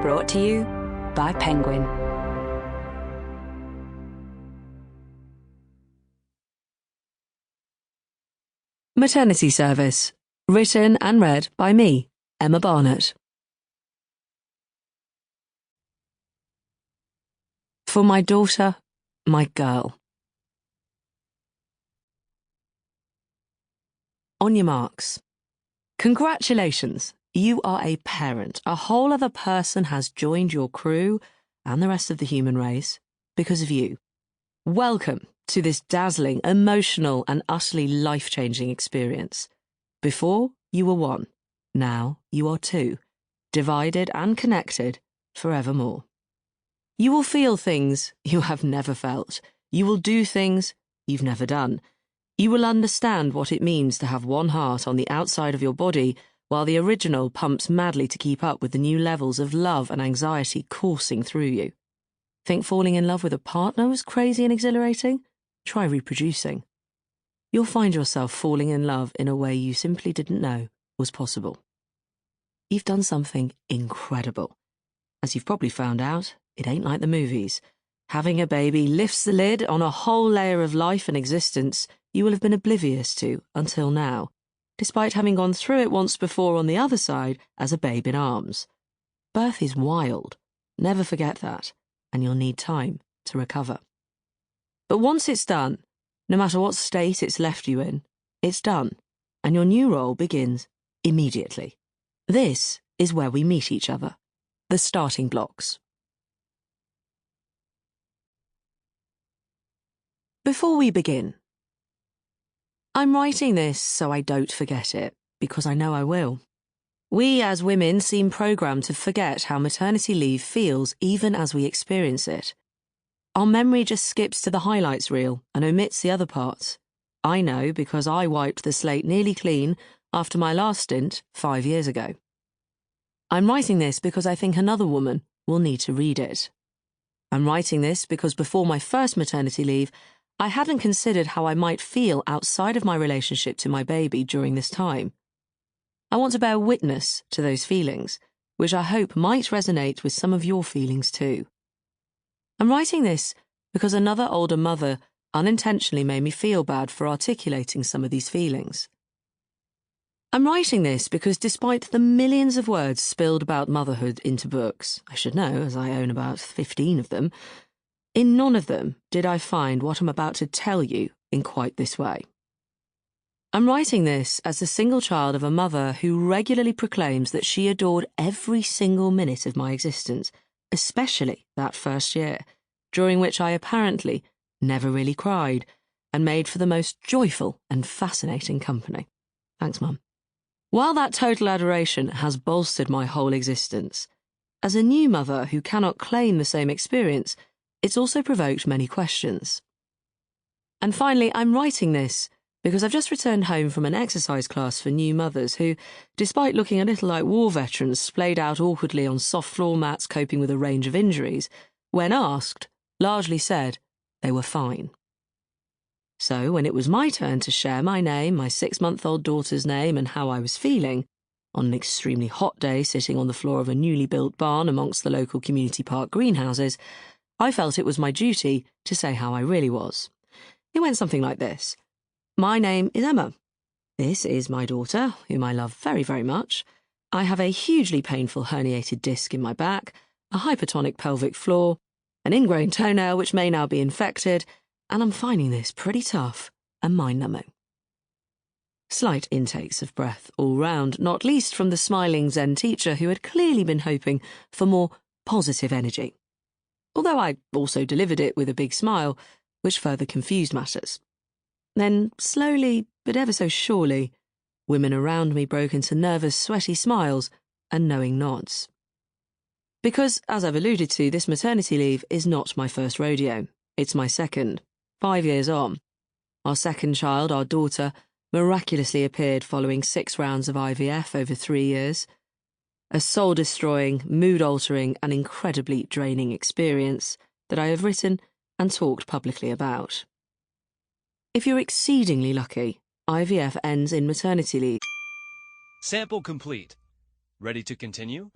Brought to you by Penguin. Maternity Service. Written and read by me, Emma Barnett. For my daughter, my girl. On your marks. Congratulations, you are a parent. A whole other person has joined your crew and the rest of the human race because of you. Welcome to this dazzling, emotional and utterly life-changing experience. Before, you were one. Now, you are two. Divided and connected forevermore. You will feel things you have never felt. You will do things you've never done. You will understand what it means to have one heart on the outside of your body while the original pumps madly to keep up with the new levels of love and anxiety coursing through you. Think falling in love with a partner was crazy and exhilarating? Try reproducing. You'll find yourself falling in love in a way you simply didn't know was possible. You've done something incredible. As you've probably found out, it ain't like the movies. Having a baby lifts the lid on a whole layer of life and existence you will have been oblivious to until now, despite having gone through it once before on the other side as a babe in arms. Birth is wild. Never forget that, and you'll need time to recover. But once it's done, no matter what state it's left you in, it's done, and your new role begins immediately. This is where we meet each other. The starting blocks. Before we begin, I'm writing this so I don't forget it, because I know I will. We as women seem programmed to forget how maternity leave feels even as we experience it. Our memory just skips to the highlights reel and omits the other parts. I know because I wiped the slate nearly clean after my last stint 5 years ago. I'm writing this because I think another woman will need to read it. I'm writing this because before my first maternity leave, I hadn't considered how I might feel outside of my relationship to my baby during this time. I want to bear witness to those feelings, which I hope might resonate with some of your feelings too. I'm writing this because another older mother unintentionally made me feel bad for articulating some of these feelings. I'm writing this because despite the millions of words spilled about motherhood into books, I should know as I own about 15 of them, in none of them did I find what I'm about to tell you in quite this way. I'm writing this as the single child of a mother who regularly proclaims that she adored every single minute of my existence, especially that first year, during which I apparently never really cried and made for the most joyful and fascinating company. Thanks, Mum. While that total adoration has bolstered my whole existence, as a new mother who cannot claim the same experience, it's also provoked many questions. And finally, I'm writing this because I've just returned home from an exercise class for new mothers who, despite looking a little like war veterans splayed out awkwardly on soft floor mats coping with a range of injuries, when asked, largely said they were fine. So when it was my turn to share my name, my 6-month-old daughter's name and how I was feeling, on an extremely hot day sitting on the floor of a newly built barn amongst the local community park greenhouses, I felt it was my duty to say how I really was. It went something like this. My name is Emma. This is my daughter, whom I love very, very much. I have a hugely painful herniated disc in my back, a hypertonic pelvic floor, an ingrained toenail which may now be infected, and I'm finding this pretty tough and mind-numbing. Slight intakes of breath all round, not least from the smiling Zen teacher who had clearly been hoping for more positive energy. Although I also delivered it with a big smile, which further confused matters. Then, slowly, but ever so surely, women around me broke into nervous, sweaty smiles and knowing nods. Because, as I've alluded to, this maternity leave is not my first rodeo. It's my second, 5 years on. Our second child, our daughter, miraculously appeared following 6 rounds of IVF over 3 years. A soul-destroying, mood-altering and incredibly draining experience that I have written and talked publicly about. If you're exceedingly lucky, IVF ends in maternity leave. Sample complete. Ready to continue?